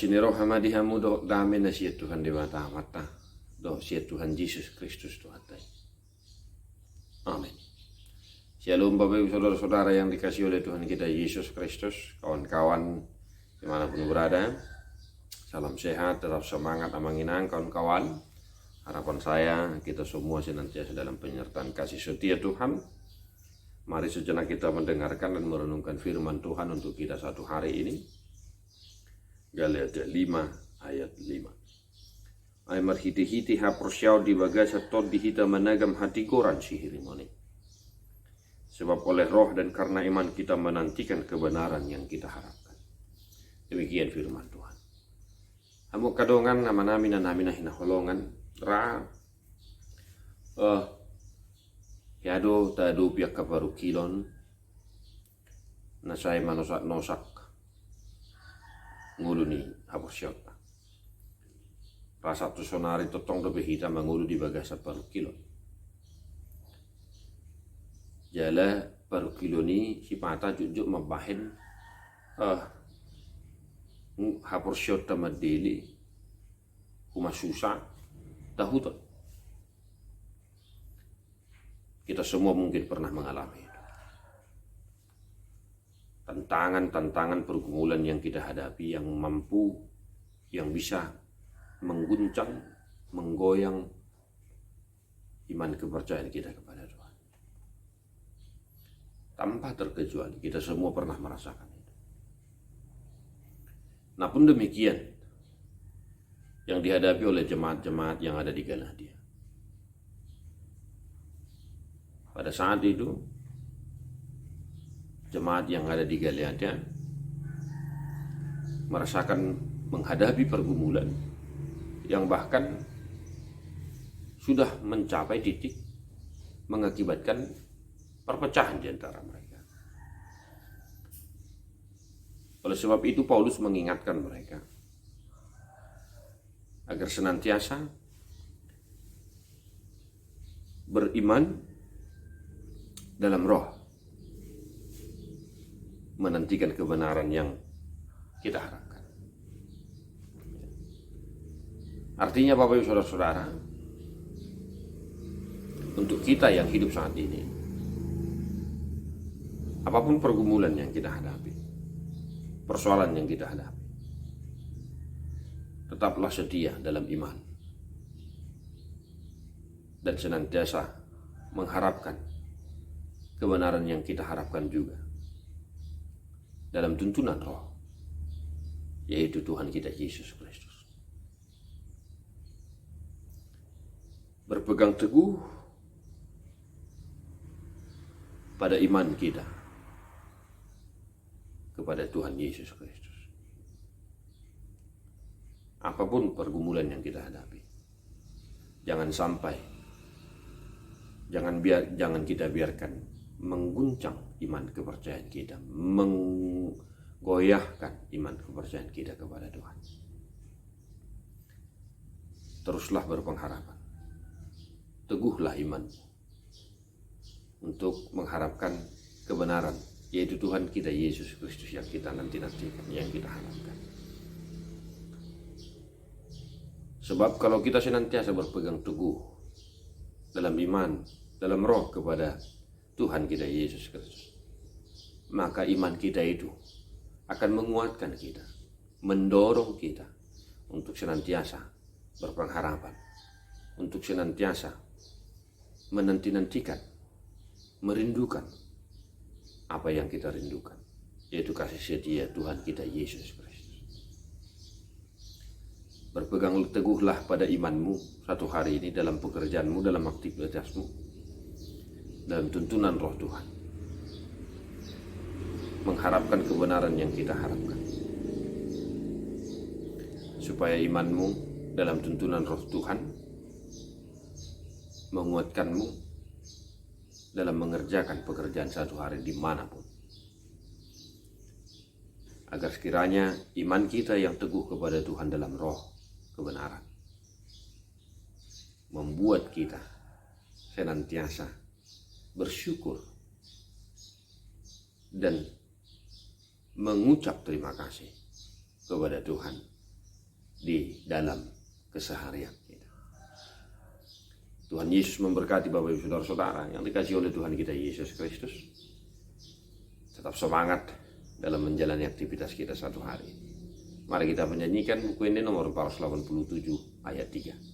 Siniro hamadihamu do dame na siya Tuhan di mata do siya Tuhan Yesus Kristus Tuhan. Amin. Shalom Bapak Ibu Saudara-saudara yang dikasih oleh Tuhan kita Yesus Kristus, kawan-kawan dimanapun berada. Salam sehat, tetap semangat amanginang kawan-kawan. Harapan saya kita semua senantiasa dalam penyertaan kasih setia Tuhan. Mari sejenak kita mendengarkan dan merenungkan firman Tuhan untuk kita satu hari ini. Galatia 5 ayat 5. Ay marhiti-hiti haprosyaw di bagasa tot dihita menagam hati koran sihirimoni. Sebab oleh roh dan karena iman kita menantikan kebenaran yang kita harapkan. Demikian firman Tuhan. Hamu kadongan nama namin na namin na hinaholongan ra yado tado piak kaparukilon na say manosak ngulu ni haposyot. Rasa tu sonari totong lebih hitam mengulu di bagasa parukilon. Jala parukilon ni si pata jujuk mabahin haposyot tamadili kumasusa tahutot. Kita semua mungkin pernah mengalami itu. Tantangan-tantangan pergumulan yang kita hadapi yang mampu, yang bisa mengguncang, menggoyang iman kepercayaan kita kepada Tuhan. Tanpa terkecuali kita semua pernah merasakan itu. Namun demikian yang dihadapi oleh jemaat-jemaat yang ada di Galatia. Pada saat itu jemaat yang ada di Galatia merasakan menghadapi pergumulan yang bahkan sudah mencapai titik mengakibatkan perpecahan di antara mereka. Oleh sebab itu Paulus mengingatkan mereka agar senantiasa beriman dalam roh, menantikan kebenaran yang kita harapkan. Artinya Bapak Ibu Saudara-saudara, untuk kita yang hidup saat ini, apapun pergumulan yang kita hadapi, persoalan yang kita hadapi, tetaplah setia dalam iman dan senantiasa mengharapkan kebenaran yang kita harapkan juga dalam tuntunan roh, yaitu Tuhan kita Yesus Kristus. Berpegang teguh pada iman kita kepada Tuhan Yesus Kristus. Apapun pergumulan yang kita hadapi, jangan kita biarkan mengguncang iman kepercayaan kita, menggoyahkan iman kepercayaan kita kepada Tuhan. Teruslah berpengharapan, teguhlah iman untuk mengharapkan kebenaran, yaitu Tuhan kita Yesus Kristus yang kita nanti-nantikan, yang kita harapkan. Sebab kalau kita senantiasa berpegang teguh dalam iman, dalam roh kepada Tuhan kita Yesus Kristus, maka iman kita itu akan menguatkan kita, mendorong kita untuk senantiasa berpengharapan, untuk senantiasa menanti-nantikan, merindukan apa yang kita rindukan, yaitu kasih setia Tuhan kita Yesus Kristus. Berpegang teguhlah pada imanmu satu hari ini dalam pekerjaanmu, dalam aktivitasmu, dalam tuntunan roh Tuhan, mengharapkan kebenaran yang kita harapkan, supaya imanmu dalam tuntunan roh Tuhan menguatkanmu dalam mengerjakan pekerjaan satu hari dimanapun, agar sekiranya iman kita yang teguh kepada Tuhan dalam roh kebenaran membuat kita senantiasa bersyukur dan mengucap terima kasih kepada Tuhan di dalam keseharian kita. Tuhan Yesus memberkati Bapak Ibu Saudara-saudara yang dikasihi oleh Tuhan kita Yesus Kristus. Tetap semangat dalam menjalani aktivitas kita satu hari. Mari kita menyanyikan buku ini nomor 487 ayat 3.